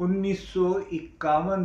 1951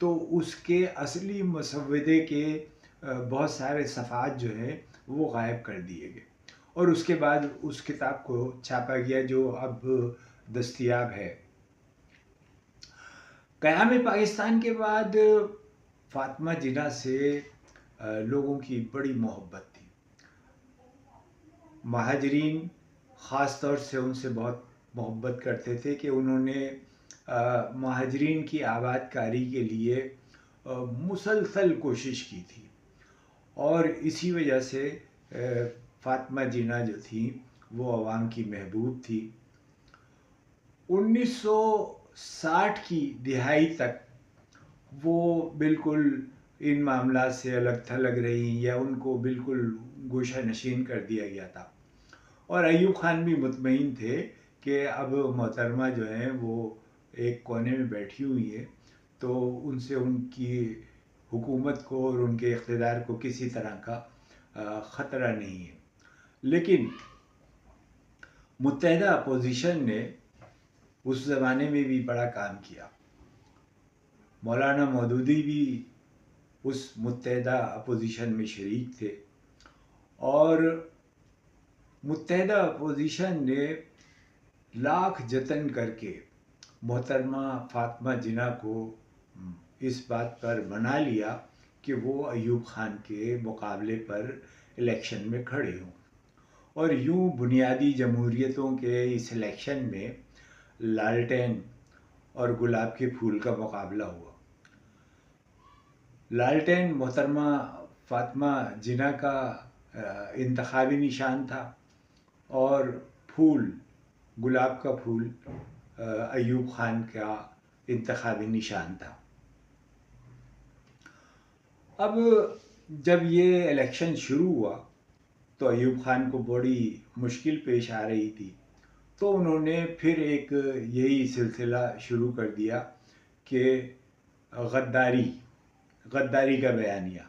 تو اس کے اصلی مسودے کے بہت سارے صفحات جو ہیں وہ غائب کر دیے گئے، اور اس کے بعد اس کتاب کو چھاپا گیا جو اب دستیاب ہے۔ قیام پاکستان کے بعد فاطمہ جناح سے لوگوں کی بڑی محبت تھی۔ مہاجرین خاص طور سے ان سے بہت محبت کرتے تھے کہ انہوں نے مہاجرین کی آباد کاری کے لیے مسلسل کوشش کی تھی، اور اسی وجہ سے فاطمہ جناح جو تھیں وہ عوام کی محبوب تھی۔ 1960 کی دہائی تک وہ بالکل ان معاملات سے الگ تھلگ رہی، یا ان کو بالکل گوشہ نشین کر دیا گیا تھا، اور ایوب خان بھی مطمئن تھے کہ اب محترمہ جو ہیں وہ ایک کونے میں بیٹھی ہوئی ہے، تو ان سے ان کی حکومت کو اور ان کے اقتدار کو کسی طرح کا خطرہ نہیں ہے۔ لیکن متحدہ اپوزیشن نے اس زمانے میں بھی بڑا کام کیا۔ مولانا مودودی بھی اس متحدہ اپوزیشن میں شریک تھے، اور متحدہ اپوزیشن نے لاکھ جتن کر کے محترمہ فاطمہ جناح کو اس بات پر منا لیا کہ وہ ایوب خان کے مقابلے پر الیکشن میں کھڑے ہوں، اور یوں بنیادی جمہوریتوں کے اس الیکشن میں لالٹین اور گلاب کے پھول کا مقابلہ ہوا۔ لالٹین محترمہ فاطمہ جناح کا انتخابی نشان تھا، اور پھول، گلاب کا پھول، ایوب خان کا انتخابی نشان تھا۔ اب جب یہ الیکشن شروع ہوا تو ایوب خان کو بڑی مشکل پیش آ رہی تھی، تو انہوں نے پھر ایک یہی سلسلہ شروع کر دیا کہ غداری کا بیانیہ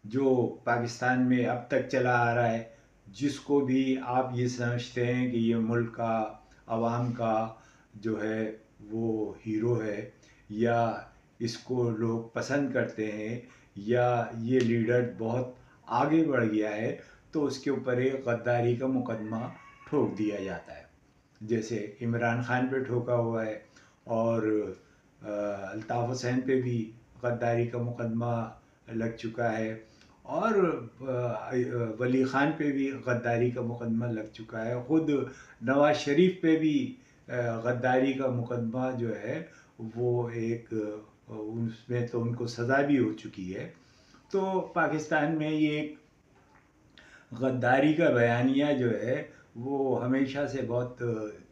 جو پاکستان میں اب تک چلا آ رہا ہے، جس کو بھی آپ یہ سمجھتے ہیں کہ یہ ملک کا، عوام کا جو ہے وہ ہیرو ہے، یا اس کو لوگ پسند کرتے ہیں، یا یہ لیڈر بہت آگے بڑھ گیا ہے، تو اس کے اوپر ایک غداری کا مقدمہ ٹھوک دیا جاتا ہے، جیسے عمران خان پہ ٹھوکا ہوا ہے، اور الطاف حسین پہ بھی غداری کا مقدمہ لگ چکا ہے، اور ولی خان پہ بھی غداری کا مقدمہ لگ چکا ہے، خود نواز شریف پہ بھی غداری کا مقدمہ جو ہے وہ ایک اس میں تو ان کو سزا بھی ہو چکی ہے۔ تو پاکستان میں یہ ایک غداری کا بیانیہ جو ہے وہ ہمیشہ سے بہت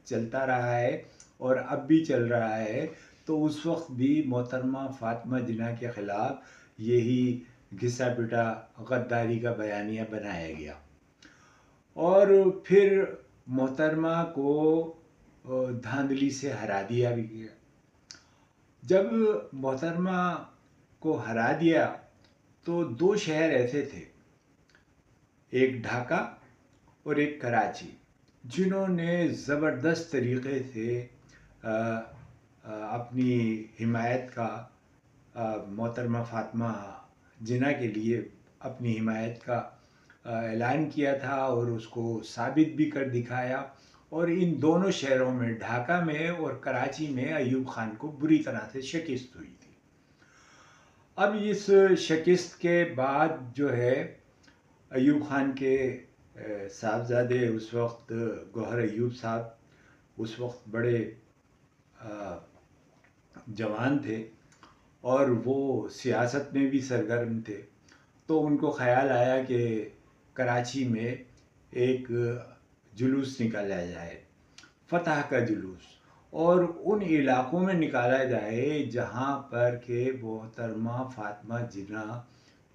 چلتا رہا ہے، اور اب بھی چل رہا ہے۔ تو اس وقت بھی محترمہ فاطمہ جناح کے خلاف یہی گھسا پٹا غداری کا بیانیہ بنایا گیا، اور پھر محترمہ کو دھاندلی سے ہرا دیا بھی گیا۔ جب محترمہ کو ہرا دیا تو 2 شہر ایسے تھے، ایک ڈھاکہ اور ایک کراچی، جنہوں نے زبردست طریقے سے اپنی حمایت کا، محترمہ فاطمہ جناح کے لیے اپنی حمایت کا اعلان کیا تھا، اور اس کو ثابت بھی کر دکھایا، اور ان دونوں شہروں میں، ڈھاکہ میں اور کراچی میں، ایوب خان کو بری طرح سے شکست ہوئی تھی۔ اب اس شکست کے بعد جو ہے ایوب خان کے صاحبزادے اس وقت گوہر ایوب صاحب اس وقت بڑے جوان تھے، اور وہ سیاست میں بھی سرگرم تھے، تو ان کو خیال آیا کہ کراچی میں ایک جلوس نکالا جائے، فتح کا جلوس، اور ان علاقوں میں نکالا جائے جہاں پر کہ محترمہ فاطمہ جناح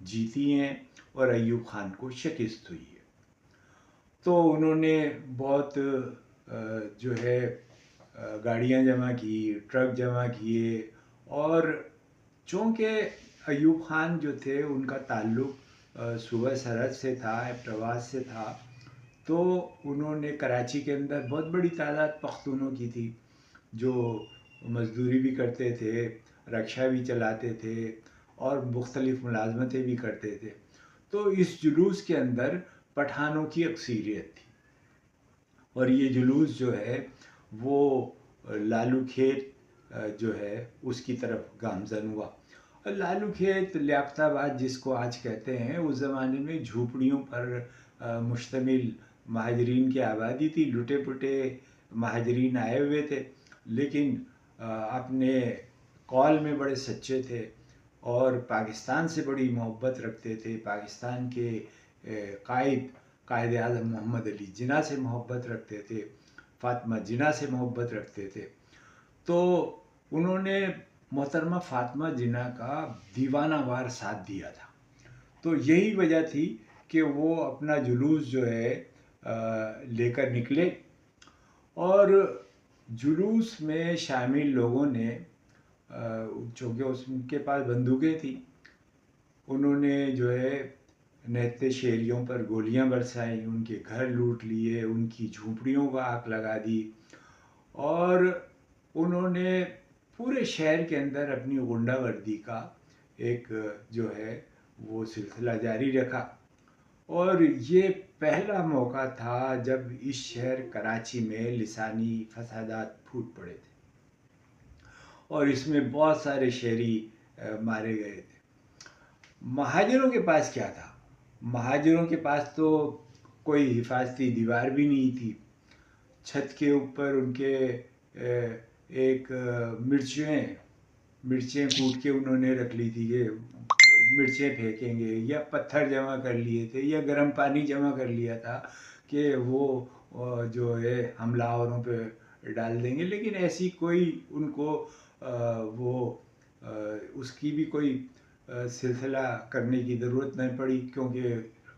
جیتی ہیں اور ایوب خان کو شکست ہوئی ہے۔ تو انہوں نے بہت جو ہے گاڑیاں جمع کی، ٹرک جمع کیے، اور چونکہ ایوب خان جو تھے ان کا تعلق صوبہ سرحد سے تھا، پرواز سے تھا، تو انہوں نے کراچی کے اندر بہت بڑی تعداد پختونوں کی تھی جو مزدوری بھی کرتے تھے، رکشہ بھی چلاتے تھے اور مختلف ملازمتیں بھی کرتے تھے. تو اس جلوس کے اندر پٹھانوں کی اکثریت تھی، اور یہ جلوس جو ہے وہ لالو کھیت جو ہے اس کی طرف گامزن ہوا. لالو کھیت لیاقت آباد جس کو آج کہتے ہیں، اس زمانے میں جھوپڑیوں پر مشتمل مہاجرین کی آبادی تھی. لٹے پٹے مہاجرین آئے ہوئے تھے، لیکن اپنے قول میں بڑے سچے تھے اور پاکستان سے بڑی محبت رکھتے تھے. پاکستان کے قائد اعظم محمد علی جناح سے محبت رکھتے تھے، فاطمہ جناح سے محبت رکھتے تھے. تو انہوں نے محترمہ فاطمہ جناح کا دیوانہ وار ساتھ دیا تھا. تو یہی وجہ تھی کہ وہ اپنا جلوس جو ہے لے کر نکلے، اور جلوس میں شامل لوگوں نے چونکہ ان کے پاس بندوقیں تھیں، انہوں نے جو ہے نہتے شہریوں پر گولیاں برسائیں، ان کے گھر لوٹ لیے، ان کی جھونپڑیوں کو آگ لگا دی، اور انہوں نے پورے شہر کے اندر اپنی غنڈہ گردی کا ایک جو ہے وہ سلسلہ جاری رکھا. اور یہ پہلا موقع تھا جب اس شہر کراچی میں لسانی فسادات پھوٹ پڑے تھے، اور اس میں بہت سارے شہری مارے گئے تھے. مہاجروں کے پاس کیا تھا؟ مہاجروں کے پاس تو کوئی حفاظتی دیوار بھی نہیں تھی. چھت کے اوپر ان کے ایک مرچیں کوٹ کے انہوں نے رکھ لی تھی کہ مرچیں پھینکیں گے، یا پتھر جمع کر لیے تھے، یا گرم پانی جمع کر لیا تھا کہ وہ جو ہے حملہ آوروں پہ ڈال دیں گے. لیکن ایسی کوئی ان کو وہ اس کی بھی کوئی سلسلہ کرنے کی ضرورت نہیں پڑی، کیونکہ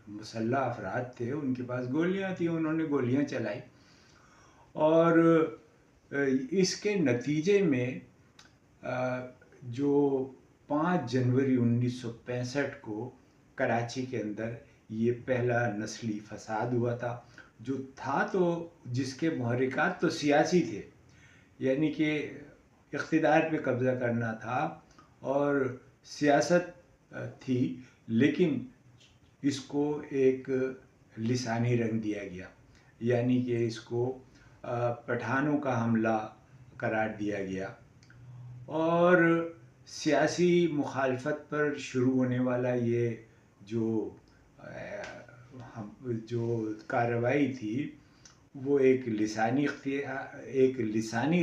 مسلح افراد تھے، ان کے پاس گولیاں تھیں، انہوں نے گولیاں چلائی. اور اس کے نتیجے میں جو 5 جنوری 1965 کو کراچی کے اندر یہ پہلا نسلی فساد ہوا تھا، جو تھا تو جس کے محرکات تو سیاسی تھے، یعنی کہ اقتدار پہ قبضہ کرنا تھا اور سیاست تھی، لیکن اس کو ایک لسانی رنگ دیا گیا، یعنی کہ اس کو پٹھانوں کا حملہ قرار دیا گیا. اور سیاسی مخالفت پر شروع ہونے والا یہ جو کارروائی تھی وہ ایک لسانی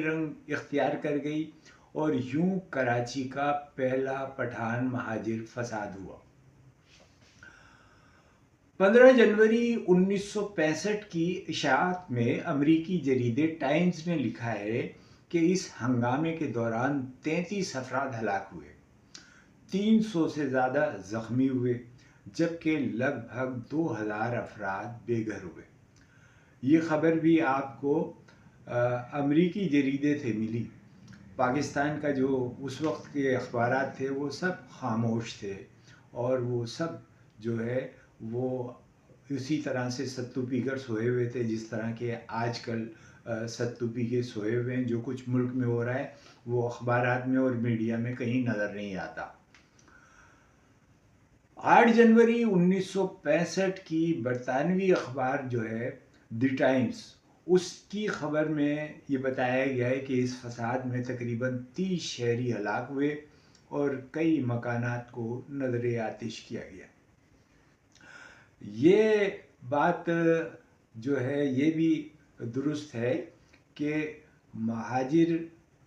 رنگ اختیار کر گئی، اور یوں کراچی کا پہلا پٹھان مہاجر فساد ہوا. 15 جنوری 1965 کی اشاعت میں امریکی جریدے ٹائمز نے لکھا ہے کہ اس ہنگامے کے دوران 33 افراد ہلاک ہوئے، 300 سے زیادہ زخمی ہوئے، جبکہ لگ بھگ 2000 افراد بے گھر ہوئے. یہ خبر بھی آپ کو امریکی جریدے سے ملی. پاکستان کا جو اس وقت کے اخبارات تھے وہ سب خاموش تھے، اور وہ سب جو ہے وہ اسی طرح سے ستو پی کر سوئے ہوئے تھے جس طرح کے آج کل ستو پی کے سوئے ہوئے ہیں. جو کچھ ملک میں ہو رہا ہے وہ اخبارات میں اور میڈیا میں کہیں نظر نہیں آتا. 8 جنوری 1965 کی برطانوی اخبار جو ہے دی ٹائمز، اس کی خبر میں یہ بتایا گیا ہے کہ اس فساد میں تقریباً 30 شہری ہلاک ہوئے اور کئی مکانات کو نذر آتش کیا گیا. یہ بات جو ہے یہ بھی درست ہے کہ مہاجر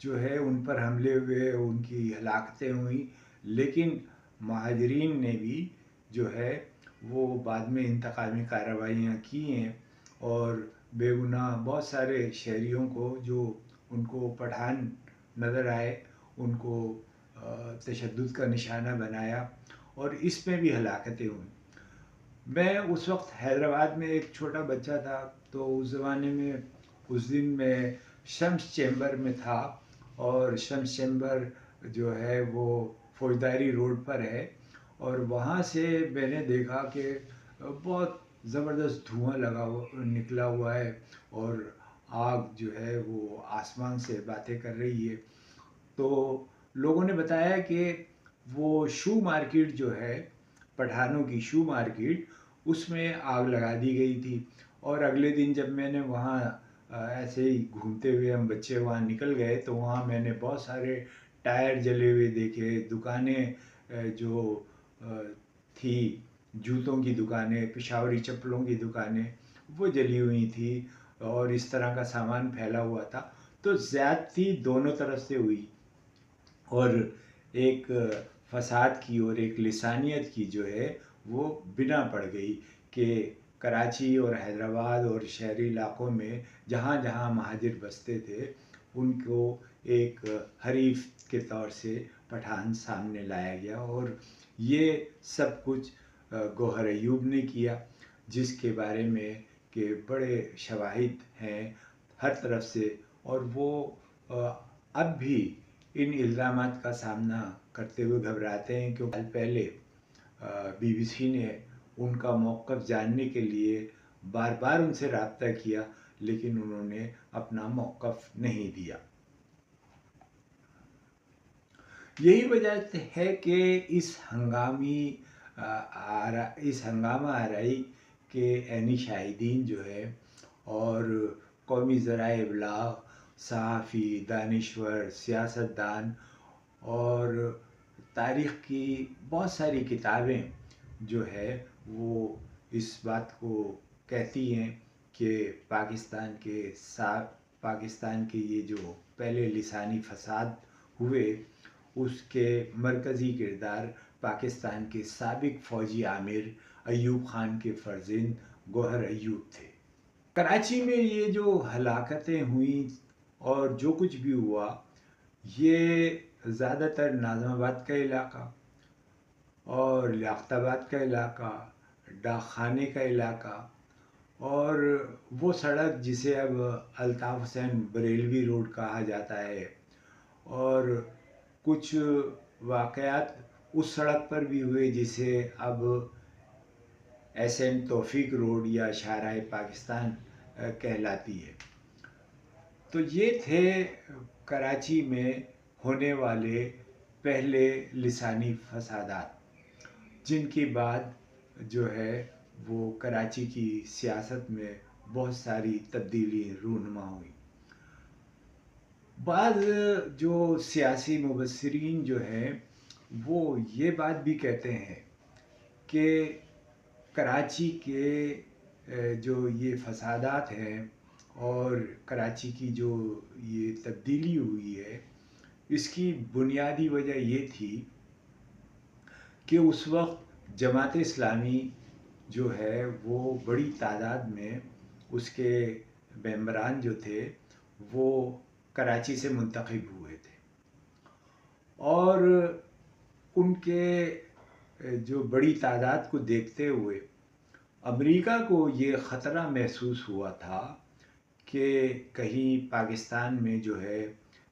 جو ہے ان پر حملے ہوئے، ان کی ہلاکتیں ہوئیں، لیکن مہاجرین نے بھی جو ہے وہ بعد میں انتقامی کارروائیاں کی ہیں، اور بے گناہ بہت سارے شہریوں کو جو ان کو پٹھان نظر آئے ان کو تشدد کا نشانہ بنایا، اور اس میں بھی ہلاکتیں ہوئیں. میں اس وقت حیدرآباد میں ایک چھوٹا بچہ تھا، تو اس زمانے میں اس دن میں شمس چیمبر میں تھا، اور شمس چیمبر جو ہے وہ فوجداری روڈ پر ہے، اور وہاں سے میں نے دیکھا کہ بہت زبردست دھواں نکلا ہوا ہے، اور آگ جو ہے وہ آسمان سے باتیں کر رہی ہے. تو لوگوں نے بتایا کہ وہ شو مارکیٹ جو ہے، پٹھانوں کی شو مارکیٹ، اس میں آگ لگا دی گئی تھی. اور اگلے دن جب میں نے وہاں ایسے ہی گھومتے ہوئے، ہم بچے وہاں نکل گئے، تو وہاں میں نے بہت سارے ٹائر جلے ہوئے دیکھے. دکانیں جو تھی، جوتوں کی دکانیں، پشاوری چپلوں کی دکانیں، وہ جلی ہوئی تھی اور اس طرح کا سامان پھیلا ہوا تھا. تو زیادتی دونوں طرف سے ہوئی، اور ایک فساد کی اور ایک لسانیت کی جو ہے وہ بنا پڑ گئی کہ کراچی اور حیدرآباد اور شہری علاقوں میں جہاں جہاں مہاجر بستے تھے، ان کو ایک حریف کے طور سے پٹھان سامنے لایا گیا. اور یہ سب کچھ گوہر ایوب نے کیا، جس کے بارے میں کہ بڑے شواہد ہیں ہر طرف سے. اور وہ اب بھی ان الزامات کا سامنا کرتے ہوئے گھبراتے ہیں، کیونکہ پہلے بی بی سی نے ان کا موقف جاننے کے لیے بار بار ان سے رابطہ کیا، لیکن انہوں نے اپنا موقف نہیں دیا. یہی وجہ ہے کہ اس ہنگامہ آرائی کے عینی شاہدین جو ہے، اور قومی ذرائع ابلاغ، صحافی، دانشور، سیاستدان اور تاریخ کی بہت ساری کتابیں جو ہے وہ اس بات کو کہتی ہیں کہ پاکستان کے یہ جو پہلے لسانی فساد ہوئے، اس کے مرکزی کردار پاکستان کے سابق فوجی عامر ایوب خان کے فرزند گوہر ایوب تھے. کراچی میں یہ جو ہلاکتیں ہوئیں اور جو کچھ بھی ہوا، یہ زیادہ تر ناظم آباد کا علاقہ اور لیاقت آباد کا علاقہ، ڈاک خانے کا علاقہ، اور وہ سڑک جسے اب الطاف حسین بریلوی روڈ کہا جاتا ہے، اور کچھ واقعات اس سڑک پر بھی ہوئے جسے اب ایس این توفیق روڈ یا شاہراہ پاکستان کہلاتی ہے. تو یہ تھے کراچی میں ہونے والے پہلے لسانی فسادات، جن کے بعد جو ہے وہ کراچی کی سیاست میں بہت ساری تبدیلی رونما ہوئی. بعض جو سیاسی مبصرین جو ہیں وہ یہ بات بھی کہتے ہیں کہ کراچی کے جو یہ فسادات ہیں اور کراچی کی جو یہ تبدیلی ہوئی ہے، اس کی بنیادی وجہ یہ تھی کہ اس وقت جماعت اسلامی جو ہے وہ بڑی تعداد میں، اس کے ممبران جو تھے وہ کراچی سے منتخب ہوئے تھے، اور ان کے جو بڑی تعداد کو دیکھتے ہوئے امریکہ کو یہ خطرہ محسوس ہوا تھا کہ کہیں پاکستان میں جو ہے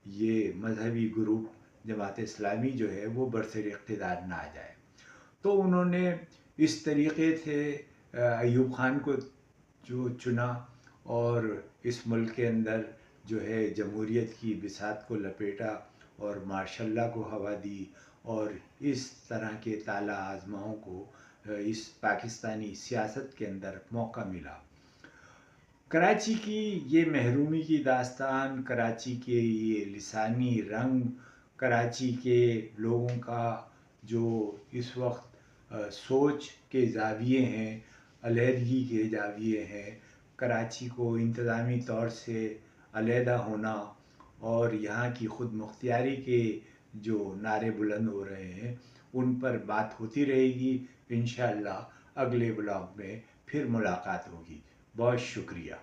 یہ مذہبی گروپ جماعت اسلامی جو ہے وہ برسر اقتدار نہ آ جائے. تو انہوں نے اس طریقے سے ایوب خان کو جو چنا اور اس ملک کے اندر جو ہے جمہوریت کی بساط کو لپیٹا اور مارشاء اللہ کو ہوا دی، اور اس طرح کے طالع آزماؤں کو اس پاکستانی سیاست کے اندر موقع ملا. کراچی کی یہ محرومی کی داستان، کراچی کے یہ لسانی رنگ، کراچی کے لوگوں کا جو اس وقت سوچ کے زاویے ہیں، علیحدگی کے زاویے ہیں، کراچی کو انتظامی طور سے علیحدہ ہونا اور یہاں کی خود مختاری کے جو نعرے بلند ہو رہے ہیں، ان پر بات ہوتی رہے گی. انشاءاللہ اگلے بلاگ میں پھر ملاقات ہوگی. بہت شکریہ.